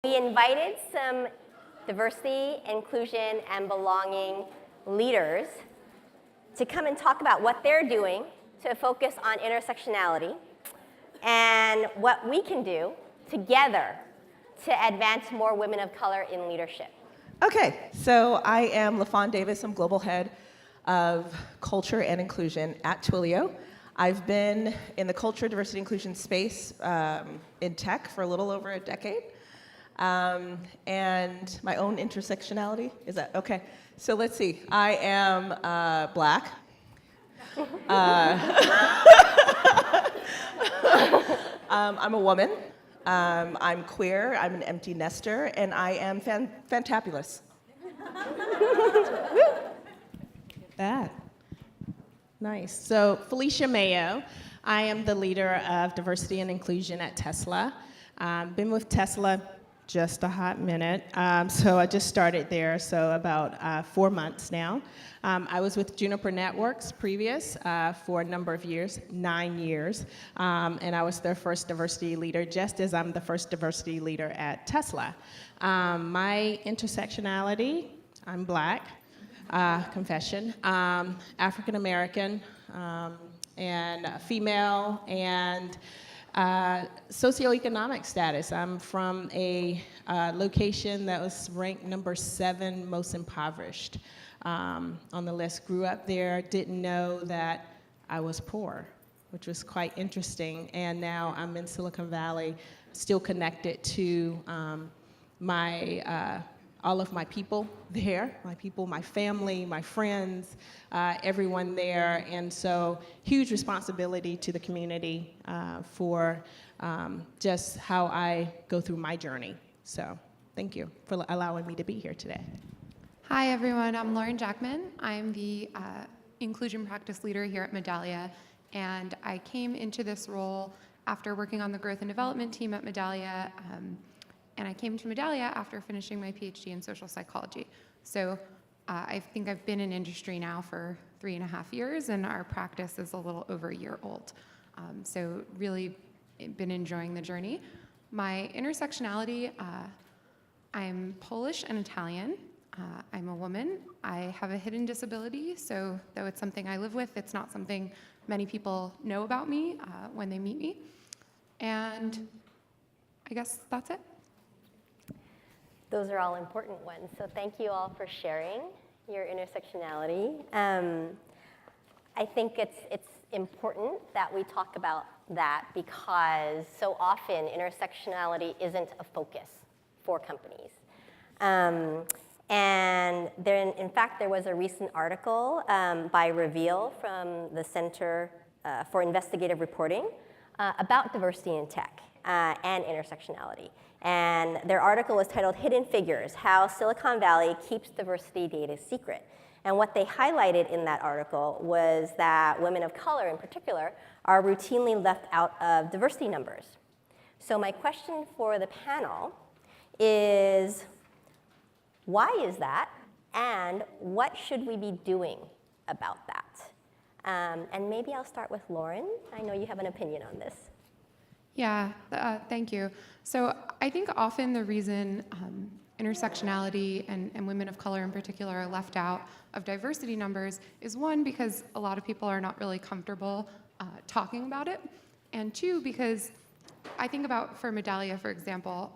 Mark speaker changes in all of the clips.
Speaker 1: We invited some diversity, inclusion, and belonging leaders to come and talk about what they're doing to focus on intersectionality and what we can do together to advance more women of color in leadership.
Speaker 2: Okay, so I am LaFawn Davis. I'm Global Head of Culture and Inclusion at Twilio. I've been in the culture, diversity, inclusion space in tech for a little over a decade. And my own intersectionality, is that, okay. So let's see, I am Black. I'm a woman. I'm queer, I'm an empty nester, and I am fantabulous.
Speaker 3: That. Nice. So Felicia Mayo, I am the leader of diversity and inclusion at Tesla. Been with Tesla just a hot minute, so I just started there, so about 4 months now. I was with Juniper Networks previous for a number of years, 9 years, and I was their first diversity leader, just as I'm the first diversity leader at Tesla. My intersectionality, I'm Black, confession, African American, and female, and socioeconomic status. I'm from a location that was ranked number 7 most impoverished on the list. Grew up there, didn't know that I was poor, which was quite interesting. And now I'm in Silicon Valley, still connected to all of my people there, my family, my friends, everyone there, and so huge responsibility to the community for just how I go through my journey. So thank you for allowing me to be here today.
Speaker 4: Hi everyone, I'm Lauren Jackman. I'm the inclusion practice leader here at Medallia, and I came into this role after working on the growth and development team at Medallia. And I came to Medallia after finishing my PhD in social psychology. So I think I've been in industry now for 3.5 years, and our practice is a little over a year old. So really been enjoying the journey. My intersectionality, I'm Polish and Italian. I'm a woman. I have a hidden disability, so though it's something I live with, it's not something many people know about me when they meet me. And I guess that's it.
Speaker 1: Those are all important ones, so thank you all for sharing your intersectionality. I think it's important that we talk about that because so often intersectionality isn't a focus for companies. And in fact, there was a recent article by Reveal from the Center for Investigative Reporting about diversity in tech and intersectionality. And their article was titled Hidden Figures, How Silicon Valley Keeps Diversity Data Secret. And what they highlighted in that article was that women of color in particular are routinely left out of diversity numbers. So my question for the panel is, why is that? And what should we be doing about that? And maybe I'll start with Lauren. I know you have an opinion on this.
Speaker 4: Yeah, thank you. So I think often the reason intersectionality and women of color in particular are left out of diversity numbers is one, because a lot of people are not really comfortable talking about it, and two, because I think about for Medallia, for example,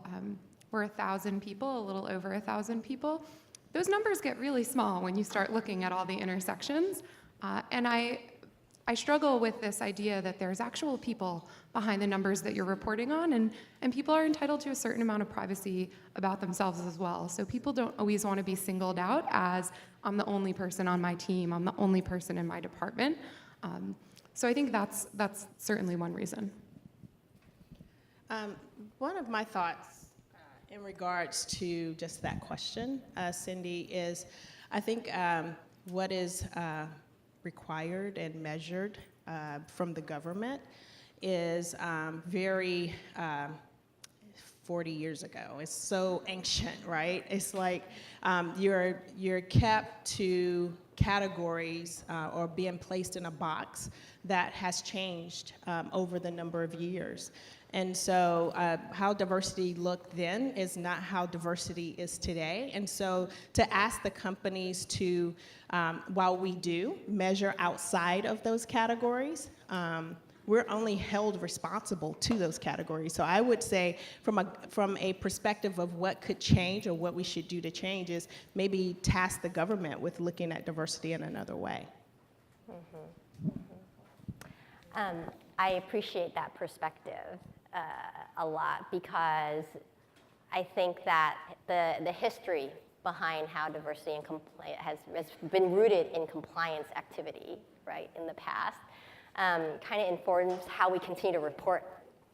Speaker 4: we're 1,000 people, a little over 1,000 people. Those numbers get really small when you start looking at all the intersections, and I struggle with this idea that there's actual people behind the numbers that you're reporting on, and people are entitled to a certain amount of privacy about themselves as well. So people don't always want to be singled out as, I'm the only person on my team, I'm the only person in my department. So I think that's certainly one reason.
Speaker 3: One of my thoughts in regards to just that question, Cindy, is I think what is required and measured from the government is very 40 years ago. It's so ancient, right? It's like you're kept to categories or being placed in a box that has changed over the number of years. And so how diversity looked then is not how diversity is today. And so to ask the companies to, while we do measure outside of those categories, we're only held responsible to those categories. So I would say from a perspective of what could change or what we should do to change is maybe task the government with looking at diversity in another way.
Speaker 1: I appreciate that perspective a lot, because I think that the history behind how diversity and has been rooted in compliance activity, right, in the past, kind of informs how we continue to report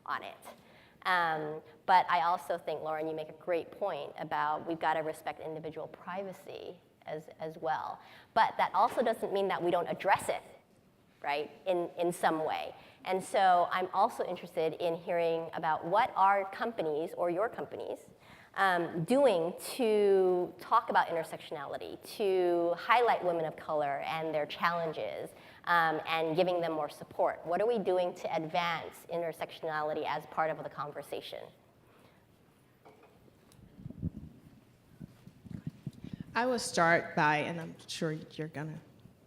Speaker 1: on it. But I also think, Lauren, you make a great point about we've got to respect individual privacy as well. But that also doesn't mean that we don't address it, right, in some way. And so I'm also interested in hearing about what are companies, or your companies, doing to talk about intersectionality, to highlight women of color and their challenges, and giving them more support. What are we doing to advance intersectionality as part of the conversation?
Speaker 3: I will start by, and I'm sure you're gonna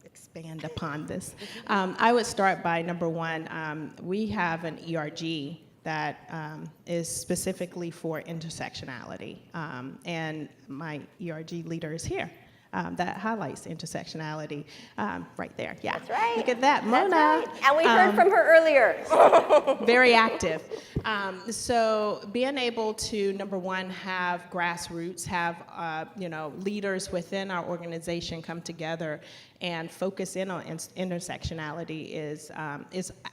Speaker 3: expand upon this. I would start by number one, we have an ERG that is specifically for intersectionality, and my ERG leader is here. That highlights intersectionality right there. Yeah,
Speaker 1: that's right.
Speaker 3: Look at that, Mona.
Speaker 1: That's right. And we heard from her earlier.
Speaker 3: Very active. So being able to, number one, have grassroots, have leaders within our organization come together and focus in on intersectionality is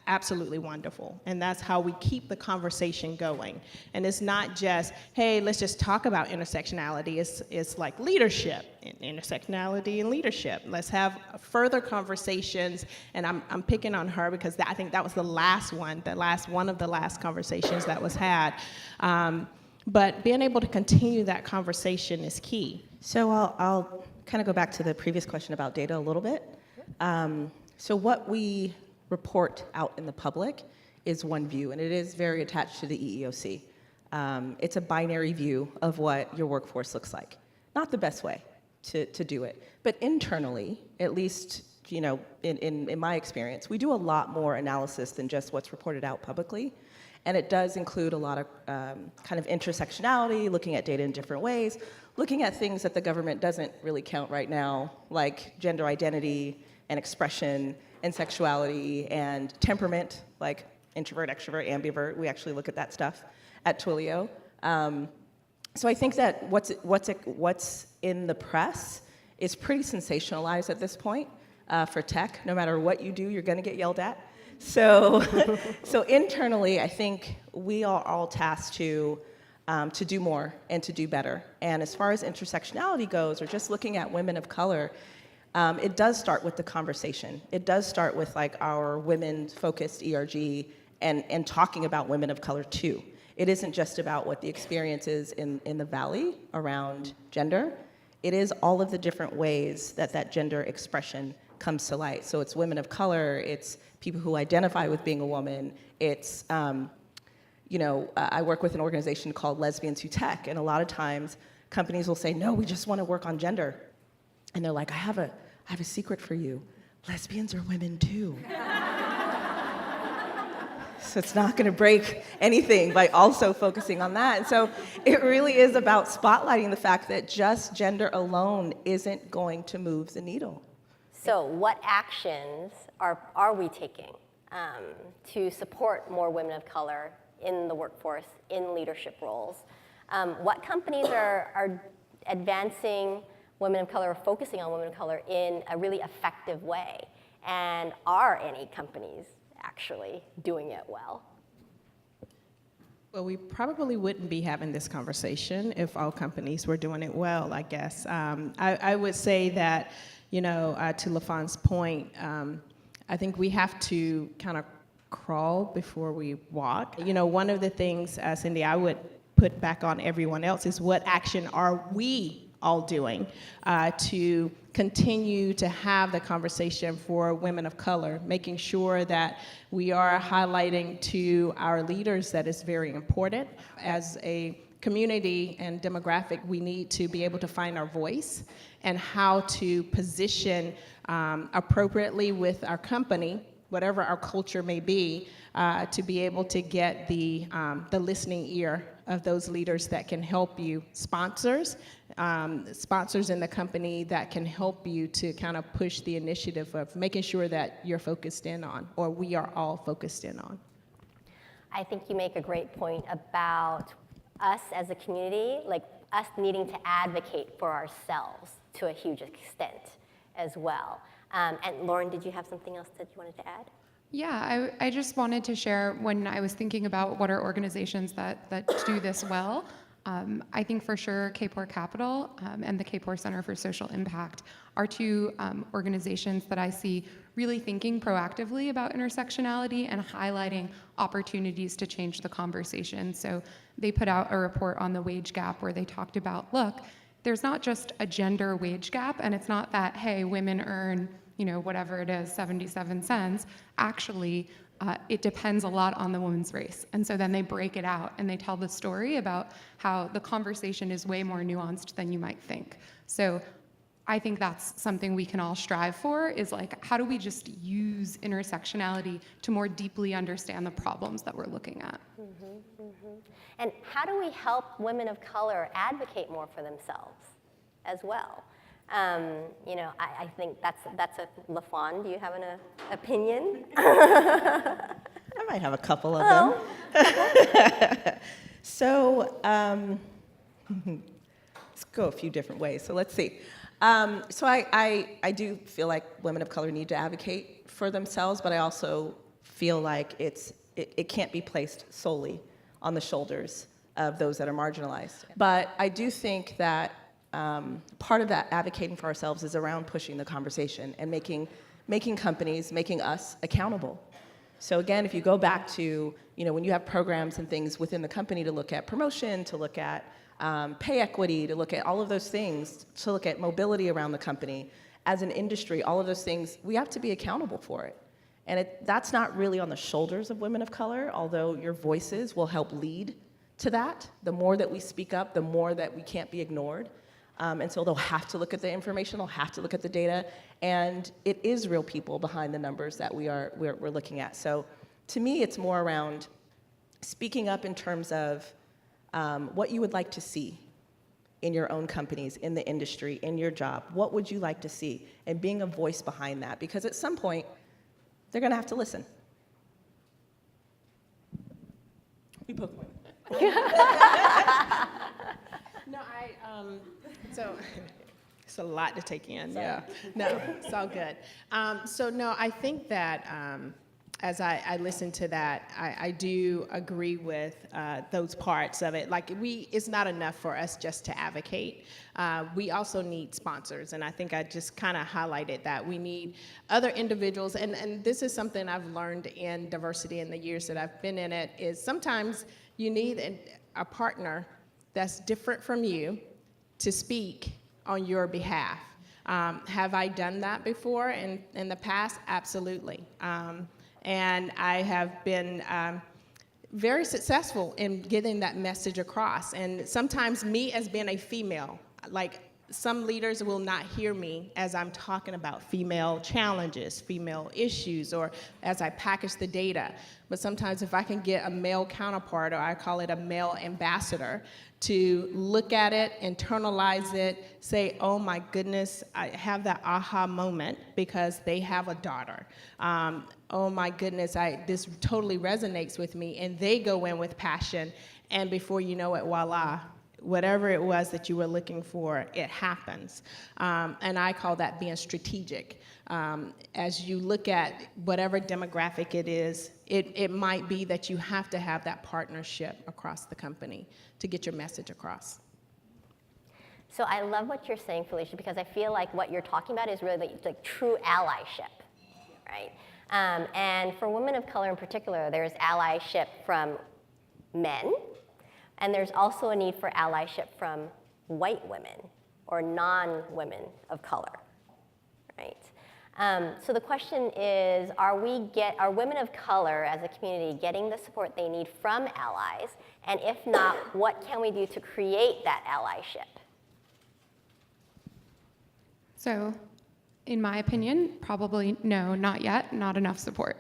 Speaker 3: absolutely wonderful. And that's how we keep the conversation going. And it's not just, hey, let's just talk about intersectionality. It's like leadership, intersectionality and leadership. Let's have further conversations. And I'm picking on her because I think that was the last one of the last conversations that was had. But being able to continue that conversation is key.
Speaker 2: So I'll kind of go back to the previous question about data a little bit. So what we report out in the public is one view, and it is very attached to the EEOC. It's a binary view of what your workforce looks like. Not the best way to do it, but internally, at least in my experience, we do a lot more analysis than just what's reported out publicly. And it does include a lot of kind of intersectionality, looking at data in different ways, looking at things that the government doesn't really count right now, like gender identity and expression and sexuality and temperament, like introvert, extrovert, ambivert. We actually look at that stuff at Twilio. So I think that what's in the press is pretty sensationalized at this point for tech. No matter what you do, you're going to get yelled at. So internally, I think we are all tasked to do more and to do better. And as far as intersectionality goes, or just looking at women of color, it does start with the conversation. It does start with like our women-focused ERG and talking about women of color too. It isn't just about what the experience is in the Valley around gender. It is all of the different ways that gender expression comes to light. So it's women of color, it's people who identify with being a woman, it's, I work with an organization called Lesbians Who Tech, and a lot of times companies will say, no, we just want to work on gender. And they're like, I have a secret for you. Lesbians are women too. So it's not going to break anything by also focusing on that. And so it really is about spotlighting the fact that just gender alone isn't going to move the needle.
Speaker 1: So what actions are we taking to support more women of color in the workforce, in leadership roles? What companies are advancing women of color, or focusing on women of color in a really effective way? And are any companies actually doing it well?
Speaker 3: Well, we probably wouldn't be having this conversation if all companies were doing it well, I guess. I would say that, to LaFawn's point, I think we have to kind of crawl before we walk. One of the things, Cindy, I would put back on everyone else is what action are we all doing to continue to have the conversation for women of color, making sure that we are highlighting to our leaders that it's very important. As a community and demographic, we need to be able to find our voice and how to position appropriately with our company, whatever our culture may be, to be able to get the listening ear of those leaders that can help you, sponsors in the company that can help you to kind of push the initiative of making sure that you're focused in on, or we are all focused in on.
Speaker 1: I think you make a great point about us as a community, like us needing to advocate for ourselves to a huge extent as well. And Lauren, did you have something else that you wanted to add?
Speaker 4: Yeah, I just wanted to share when I was thinking about what are organizations that do this well. I think for sure KPOR Capital and the KPOR Center for Social Impact are two organizations that I see really thinking proactively about intersectionality and highlighting opportunities to change the conversation. So they put out a report on the wage gap where they talked about, look, there's not just a gender wage gap, and it's not that, hey, women earn, whatever it is, 77 cents. Actually, it depends a lot on the woman's race. And so then they break it out and they tell the story about how the conversation is way more nuanced than you might think. So I think that's something we can all strive for, is like, how do we just use intersectionality to more deeply understand the problems that we're looking at?
Speaker 1: Mm-hmm, mm-hmm. And how do we help women of color advocate more for themselves as well? I think that's a, LaFawn, do you have an opinion?
Speaker 2: I might have a couple of them. So let's go a few different ways. So let's see. So I do feel like women of color need to advocate for themselves, but I also feel like it can't be placed solely on the shoulders of those that are marginalized. But I do think that part of that advocating for ourselves is around pushing the conversation and making companies, making us accountable. So again, if you go back to, when you have programs and things within the company to look at promotion, to look at pay equity, to look at all of those things, to look at mobility around the company, as an industry, all of those things, we have to be accountable for it. And that's not really on the shoulders of women of color, although your voices will help lead to that. The more that we speak up, the more that we can't be ignored. And so they'll have to look at the information, they'll have to look at the data, and it is real people behind the numbers that we're looking at. So to me, it's more around speaking up in terms of what you would like to see in your own companies, in the industry, in your job. What would you like to see? And being a voice behind that, because at some point, they're gonna have to listen. We both win.
Speaker 3: No, so it's a lot to take in. Sorry. Yeah. No, it's all good. No, I think that as I listen to that, I do agree with those parts of it. Like, it's not enough for us just to advocate. We also need sponsors, and I think I just kind of highlighted that. We need other individuals, and this is something I've learned in diversity in the years that I've been in it, is sometimes you need a partner that's different from you to speak on your behalf. Have I done that before in the past? Absolutely. And I have been very successful in getting that message across. And sometimes me as being a female, like, some leaders will not hear me as I'm talking about female challenges, female issues, or as I package the data. But sometimes if I can get a male counterpart, or I call it a male ambassador, to look at it, internalize it, say, oh my goodness, I have that aha moment because they have a daughter. Oh my goodness, this totally resonates with me, and they go in with passion, and before you know it, voila, whatever it was that you were looking for, it happens. And I call that being strategic. As you look at whatever demographic it is, it might be that you have to have that partnership across the company to get your message across.
Speaker 1: So I love what you're saying, Felicia, because I feel like what you're talking about is really like true allyship, right? And for women of color in particular, there's allyship from men, and there's also a need for allyship from white women, or non-women of color, right? So the question is, are women of color as a community getting the support they need from allies? And if not, what can we do to create that allyship?
Speaker 4: So, in my opinion, probably no, not yet, not enough support.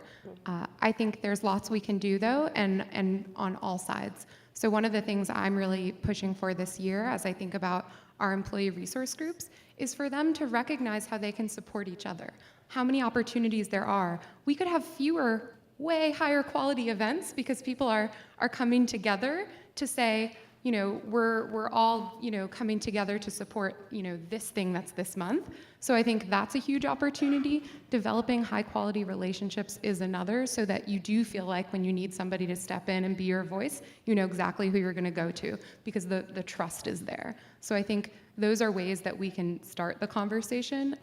Speaker 4: I think there's lots we can do though, and on all sides. So one of the things I'm really pushing for this year as I think about our employee resource groups is for them to recognize how they can support each other, how many opportunities there are. We could have fewer, way higher quality events because people are coming together to say, you know, we're all, you know, coming together to support, you know, this thing that's this month. So I think that's a huge opportunity. Developing high quality relationships is another, so that you do feel like when you need somebody to step in and be your voice, you know exactly who you're going to go to because the trust is there. So I think those are ways that we can start the conversation.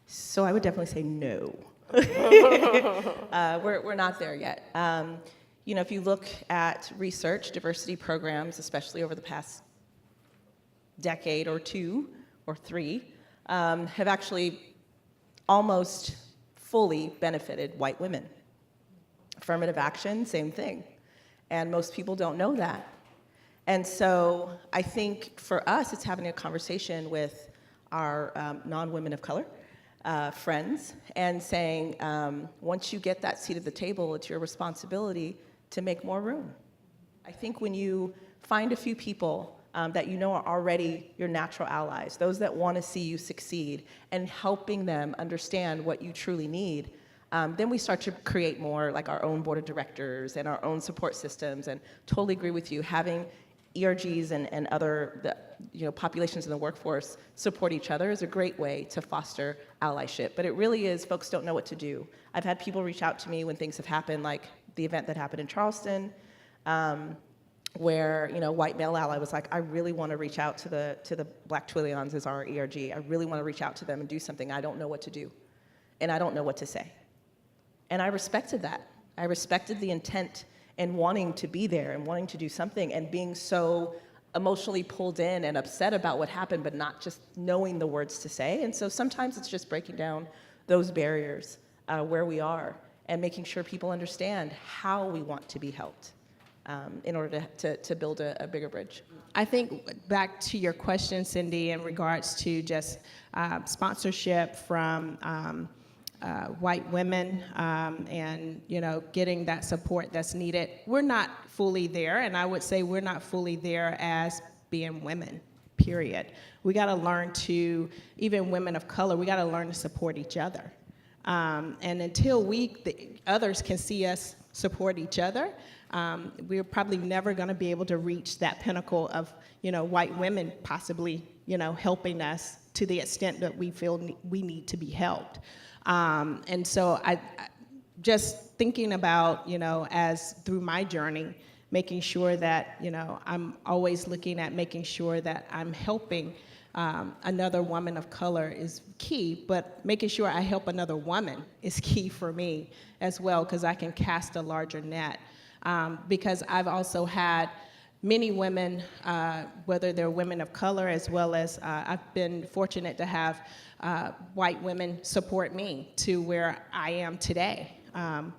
Speaker 2: So I would definitely say no. We're not there yet. You know, if you look at research, diversity programs, especially over the past decade or two or three, have actually almost fully benefited white women. Affirmative action, same thing. And most people don't know that. And so I think for us, it's having a conversation with our non-women of color friends and saying, once you get that seat at the table, it's your responsibility to make more room. I think when you find a few people that you know are already your natural allies, those that want to see you succeed, and helping them understand what you truly need, then we start to create more like our own board of directors and our own support systems. And totally agree with you, having ERGs and other populations in the workforce support each other is a great way to foster allyship. But it really is, folks don't know what to do. I've had people reach out to me when things have happened, like the event that happened in Charleston, where white male ally was like, I really want to reach out to the Black Twillions as our ERG. I really want to reach out to them and do something. I don't know what to do, and I don't know what to say. And I respected that. I respected the intent and wanting to be there and wanting to do something and being so emotionally pulled in and upset about what happened, but not just knowing the words to say. And so sometimes it's just breaking down those barriers where we are and making sure people understand how we want to be helped in order to build a bigger bridge.
Speaker 3: I think back to your question, Cindy, in regards to just sponsorship from white women and getting that support that's needed. We're not fully there, and I would say we're not fully there as being women, period. We got to learn to, even women of color, we got to learn to support each other. And until the others can see us support each other, we're probably never going to be able to reach that pinnacle of white women possibly helping us to the extent that we feel we need to be helped. And so I just thinking about, as through my journey, making sure that, I'm always looking at making sure that I'm helping another woman of color is key, but making sure I help another woman is key for me as well, because I can cast a larger net. Because I've also had many women, whether they're women of color as well as I've been fortunate to have white women support me to where I am today.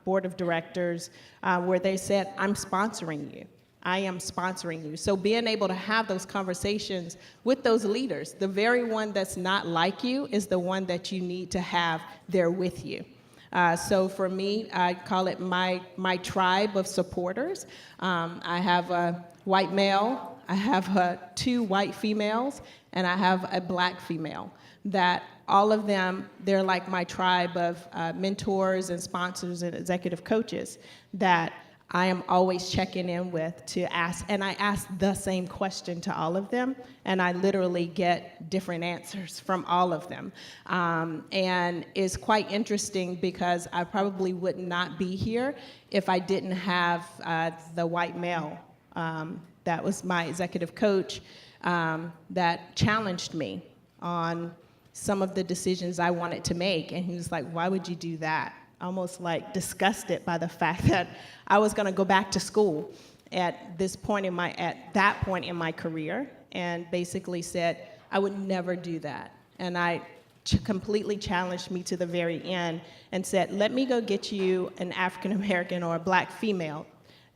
Speaker 3: Board of directors, where they said, I'm sponsoring you. I am sponsoring you. So being able to have those conversations with those leaders, the very one that's not like you is the one that you need to have there with you. So for me, I call it my tribe of supporters. I have a white male, I have 2 white females, and I have a Black female. That all of them, they're like my tribe of mentors and sponsors and executive coaches that I am always checking in with to ask, and I ask the same question to all of them, and I literally get different answers from all of them. And it's quite interesting because I probably would not be here if I didn't have the white male that was my executive coach that challenged me on some of the decisions I wanted to make, and he was like, why would you do that? Almost like disgusted by the fact that I was gonna go back to school at that point in my career, and basically said I would never do that. And I completely challenged me to the very end and said, let me go get you an African American or a black female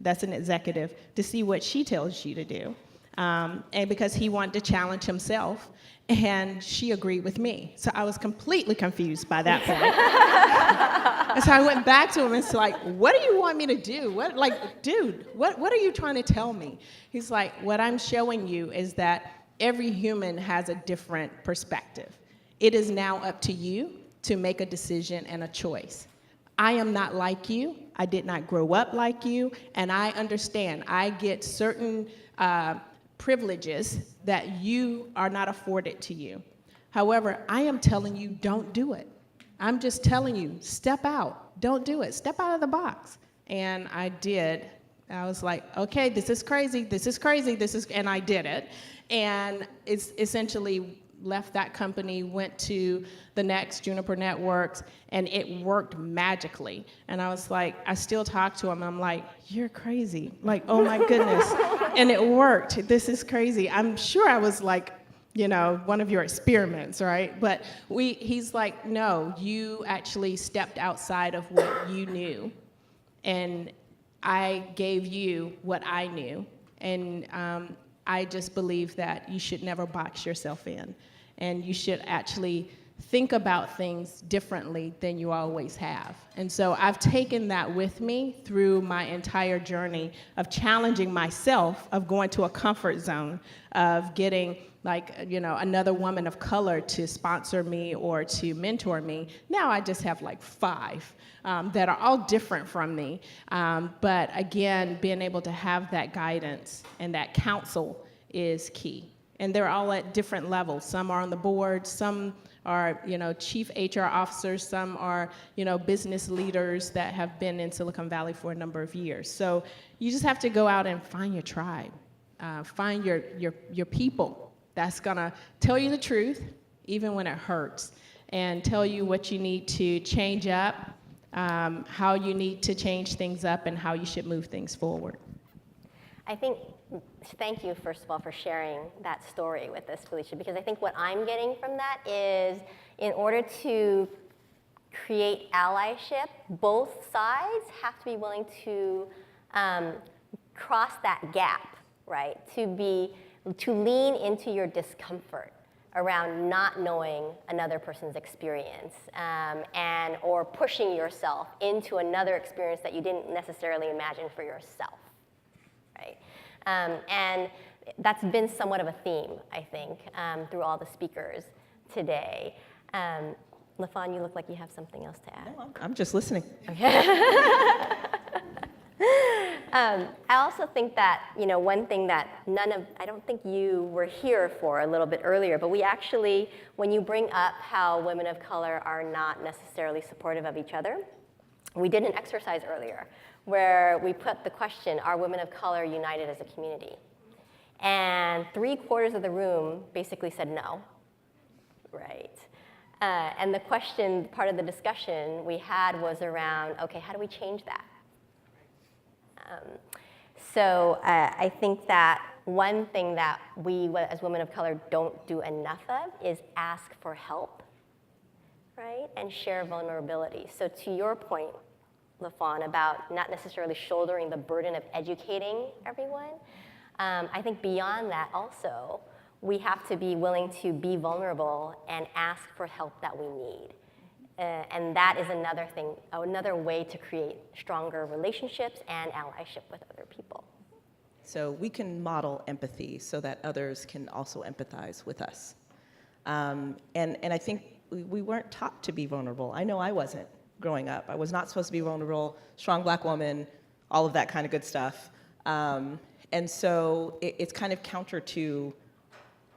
Speaker 3: that's an executive to see what she tells you to do. And because he wanted to challenge himself, and she agreed with me. So I was completely confused by that point. And so I went back to him and it's like, what do you want me to do? Dude, what are you trying to tell me? He's like, what I'm showing you is that every human has a different perspective. It is now up to you to make a decision and a choice. I am not like you. I did not grow up like you, and I understand I get certain privileges that you are not afforded to you. However, I am telling you, don't do it. I'm just telling you, step out. Don't do it. Step out of the box. And I did. I was like, okay, this is crazy, and I did it. And it's essentially left that company, went to the next, Juniper Networks, and it worked magically. And I was like, I still talk to him, I'm like, you're crazy. Like, oh my goodness. And it worked. This is crazy. I'm sure I was like, one of your experiments, right? But he's like, no, you actually stepped outside of what you knew. And I gave you what I knew. And I just believe that you should never box yourself in, and you should actually think about things differently than you always have. And so I've taken that with me through my entire journey of challenging myself, of going to a comfort zone, of getting another woman of color to sponsor me or to mentor me. Now I just have 5 that are all different from me. But again, being able to have that guidance and that counsel is key. And they're all at different levels. Some are on the board, some are, chief HR officers, some are, business leaders that have been in Silicon Valley for a number of years. So you just have to go out and find your tribe, find your people that's gonna tell you the truth, even when it hurts, and tell you what you need to change up, how you need to change things up, and how you should move things forward.
Speaker 1: Thank you, first of all, for sharing that story with us, Felicia, because I think what I'm getting from that is, in order to create allyship, both sides have to be willing to cross that gap, right? To lean into your discomfort around not knowing another person's experience, or pushing yourself into another experience that you didn't necessarily imagine for yourself, right? And that's been somewhat of a theme, I think, through all the speakers today. LaFawn, you look like you have something else to add.
Speaker 2: No, I'm just listening.
Speaker 1: Okay. I also think that, one thing that I don't think you were here for a little bit earlier, but we actually, when you bring up how women of color are not necessarily supportive of each other, we did an exercise earlier where we put the question, are women of color united as a community? And 3/4 of the room basically said no, right? And the question, part of the discussion we had was around, okay, how do we change that? So I think that one thing that we, as women of color, don't do enough of is ask for help, right? And share vulnerability. So to your point, LaFawn, about not necessarily shouldering the burden of educating everyone, I think beyond that also, we have to be willing to be vulnerable and ask for help that we need. And that is another way to create stronger relationships and allyship with other people.
Speaker 2: So we can model empathy so that others can also empathize with us. And I think we weren't taught to be vulnerable. I know I wasn't growing up. I was not supposed to be vulnerable, strong black woman, all of that kind of good stuff. And so it's kind of counter to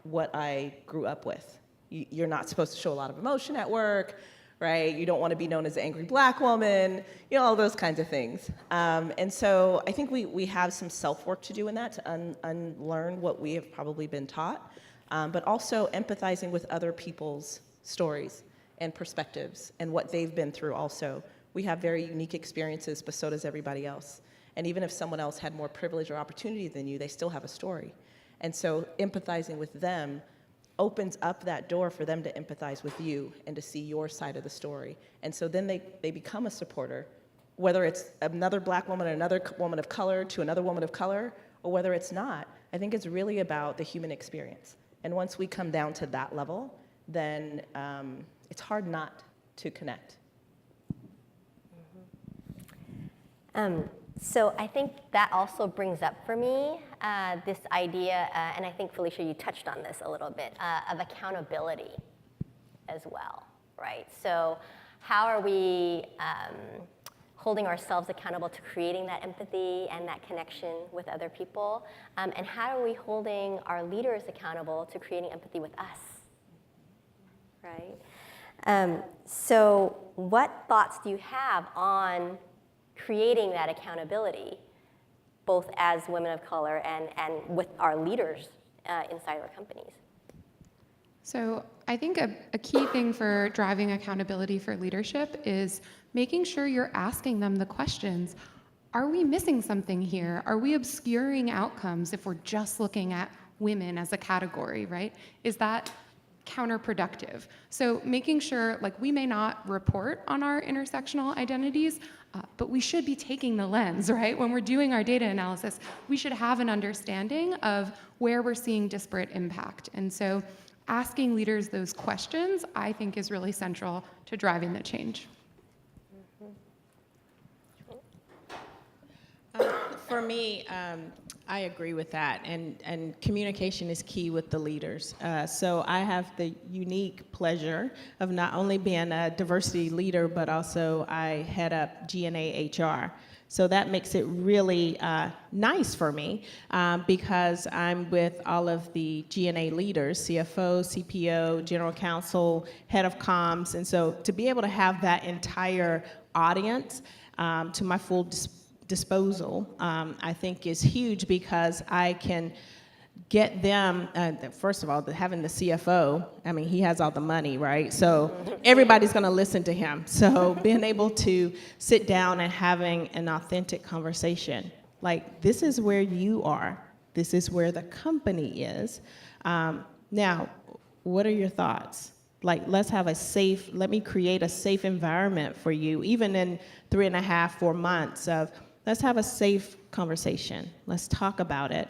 Speaker 2: what I grew up with. You're not supposed to show a lot of emotion at work, right? You don't want to be known as the angry black woman, all those kinds of things. And so I think we have some self-work to do in that, to unlearn what we have probably been taught, but also empathizing with other people's stories and perspectives and what they've been through also. We have very unique experiences, but so does everybody else. And even if someone else had more privilege or opportunity than you, they still have a story. And so empathizing with them opens up that door for them to empathize with you and to see your side of the story. And so then they become a supporter, whether it's another black woman, another woman of color to another woman of color, or whether it's not. I think it's really about the human experience. And once we come down to that level, then it's hard not to connect.
Speaker 1: So I think that also brings up for me this idea, and I think, Felicia, you touched on this a little bit, of accountability as well, right? So how are we holding ourselves accountable to creating that empathy and that connection with other people? And how are we holding our leaders accountable to creating empathy with us, right? So what thoughts do you have on creating that accountability, both as women of color and with our leaders inside our companies?
Speaker 4: So I think a key thing for driving accountability for leadership is making sure you're asking them the questions. Are we missing something here? Are we obscuring outcomes if we're just looking at women as a category, right? Is that counterproductive? So making sure, like, we may not report on our intersectional identities, but we should be taking the lens, right? When we're doing our data analysis, we should have an understanding of where we're seeing disparate impact. And so asking leaders those questions, I think, is really central to driving the change.
Speaker 3: For me, I agree with that, and communication is key with the leaders. So I have the unique pleasure of not only being a diversity leader, but also I head up G&A HR. So that makes it really nice for me because I'm with all of the G&A leaders, CFO, CPO, general counsel, head of comms, and so to be able to have that entire audience to my full disposal, I think is huge because I can get them, first of all, having the CFO, I mean, he has all the money, right? So everybody's gonna listen to him. So being able to sit down and having an authentic conversation, like, this is where you are, this is where the company is. Now, what are your thoughts? Like, let me create a safe environment for you, even in 3.5, 4 months of, let's have a safe conversation. Let's talk about it.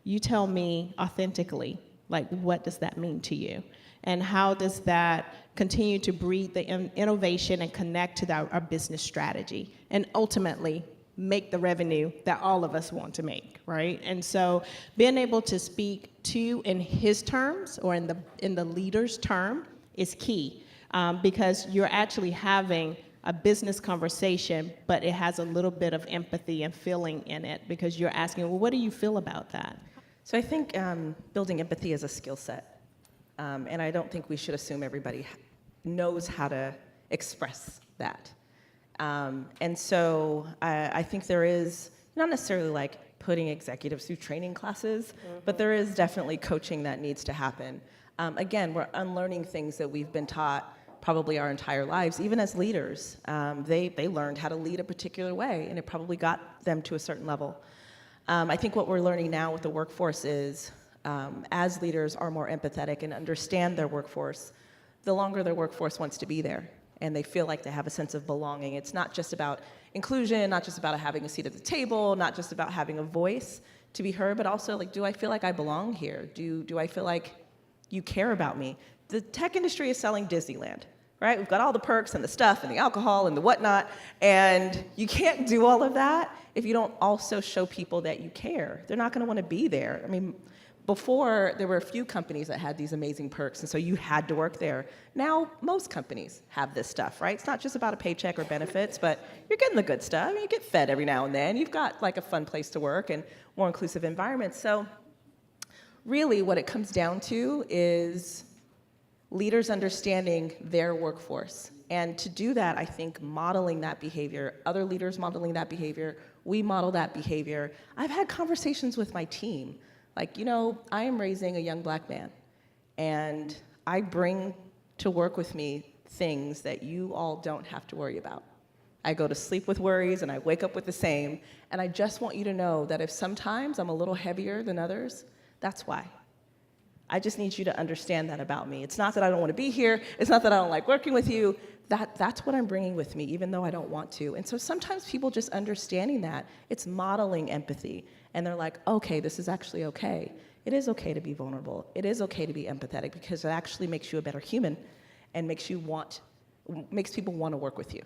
Speaker 3: You tell me authentically, like, what does that mean to you? And how does that continue to breed the innovation and connect to our business strategy? And ultimately, make the revenue that all of us want to make, right? And so being able to speak to in his terms or in the leader's term is key because you're actually having a business conversation, but it has a little bit of empathy and feeling in it because you're asking, well, what do you feel about that?
Speaker 2: So I think building empathy is a skill set. And I don't think we should assume everybody knows how to express that. And so I think there is, not necessarily like putting executives through training classes, but there is definitely coaching that needs to happen. Again, we're unlearning things that we've been taught probably our entire lives, even as leaders. They learned how to lead a particular way, and it probably got them to a certain level. I think what we're learning now with the workforce is, as leaders are more empathetic and understand their workforce, the longer their workforce wants to be there, and they feel like they have a sense of belonging. It's not just about inclusion, not just about having a seat at the table, not just about having a voice to be heard, but also, like, do I feel like I belong here? Do I feel like you care about me? The tech industry is selling Disneyland, right? We've got all the perks and the stuff and the alcohol and the whatnot, and you can't do all of that if you don't also show people that you care. They're not gonna wanna be there. I mean, before, there were a few companies that had these amazing perks, and so you had to work there. Now, most companies have this stuff, right? It's not just about a paycheck or benefits, but you're getting the good stuff. I mean, you get fed every now and then. You've got like a fun place to work and more inclusive environment. So really what it comes down to is leaders understanding their workforce. And to do that, I think modeling that behavior, other leaders modeling that behavior, we model that behavior. I've had conversations with my team. Like, you know, I am raising a young black man, and I bring to work with me things that you all don't have to worry about. I go to sleep with worries, and I wake up with the same. And I just want you to know that if sometimes I'm a little heavier than others, that's why. I just need you to understand that about me. It's not that I don't want to be here. It's not that I don't like working with you. That's what I'm bringing with me, even though I don't want to. And so sometimes people just understanding that, it's modeling empathy. And they're like, okay, this is actually okay. It is okay to be vulnerable. It is okay to be empathetic because it actually makes you a better human and makes people want to work with you.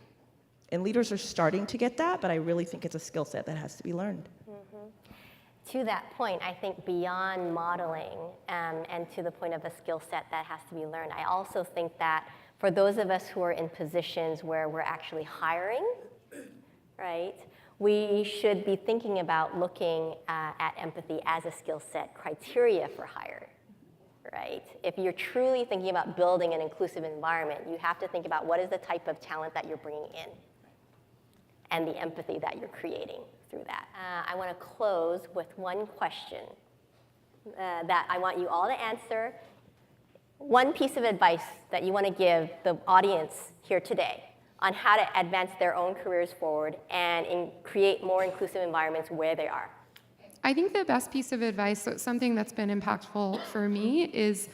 Speaker 2: And leaders are starting to get that, but I really think it's a skill set that has to be learned.
Speaker 1: To that point, I think beyond modeling and to the point of a skill set that has to be learned, I also think that for those of us who are in positions where we're actually hiring, right, we should be thinking about looking at empathy as a skill set criteria for hire, right? If you're truly thinking about building an inclusive environment, you have to think about what is the type of talent that you're bringing in and the empathy that you're creating through that. I want to close with one question that I want you all to answer. One piece of advice that you want to give the audience here today on how to advance their own careers forward and create more inclusive environments where they are.
Speaker 4: I think the best piece of advice, so something that's been impactful for me, is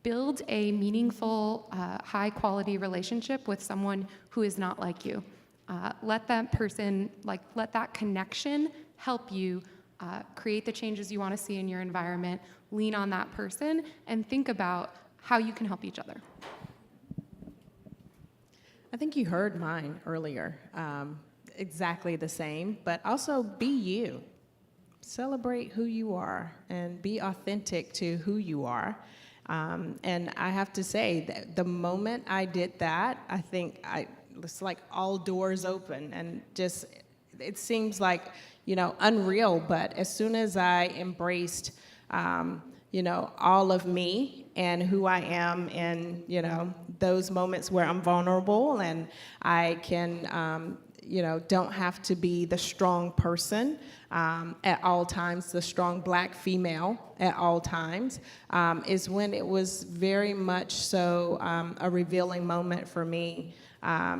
Speaker 4: build a meaningful, high-quality relationship with someone who is not like you. Let that person, let that connection help you create the changes you want to see in your environment, lean on that person, and think about how you can help each other.
Speaker 3: I think you heard mine earlier, exactly the same, but also be you. Celebrate who you are and be authentic to who you are. And I have to say that the moment I did that, I think it's like all doors open, and just, it seems like, unreal, but as soon as I embraced, all of me and who I am in, those moments where I'm vulnerable and I can, don't have to be the strong person at all times, the strong Black female at all times, is when it was very much so a revealing moment for me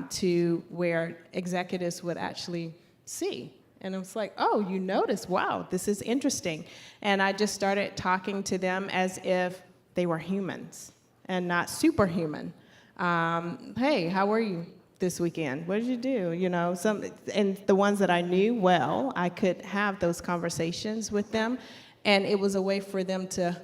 Speaker 3: to where executives would actually see. And it was like, oh, you noticed, wow, this is interesting. And I just started talking to them as if they were humans and not superhuman. Hey, how were you this weekend? What did you do? And the ones that I knew well, I could have those conversations with them. And it was a way for them to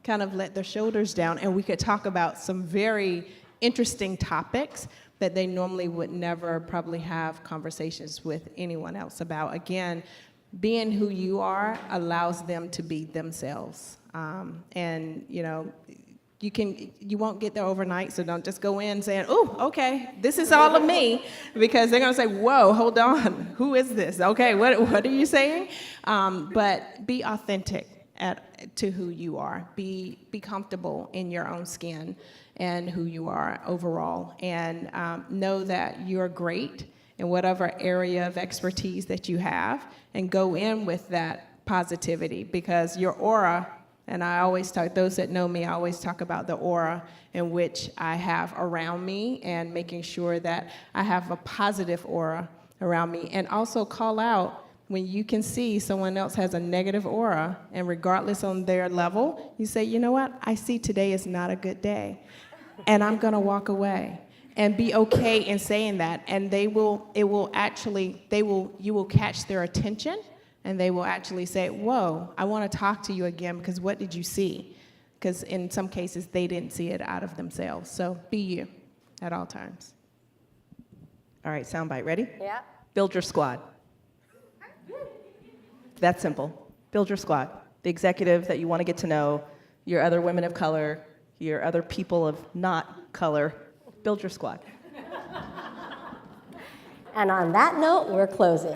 Speaker 3: kind of let their shoulders down. And we could talk about some very interesting topics that they normally would never probably have conversations with anyone else about. Again, being who you are allows them to be themselves. And you won't get there overnight, so don't just go in saying, oh, okay, this is all of me, because they're gonna say, whoa, hold on, who is this? Okay, what are you saying? But be authentic to who you are. Be comfortable in your own skin and who you are overall, and know that you're great in whatever area of expertise that you have, and go in with that positivity, because your aura, and I always talk, those that know me, I always talk about the aura in which I have around me, and making sure that I have a positive aura around me, and also call out when you can see someone else has a negative aura, and regardless on their level, you say, you know what, I see today is not a good day, and I'm gonna walk away. And be okay in saying that, and you will catch their attention, and they will actually say, whoa, I wanna talk to you again, because what did you see? Because in some cases, they didn't see it out of themselves. So be you at all times.
Speaker 2: All right, soundbite, ready?
Speaker 1: Yeah.
Speaker 2: Build your squad. That simple. Build your squad. The executive that you want to get to know, your other women of color, your other people of not color. Build your squad.
Speaker 1: And on that note, we're closing.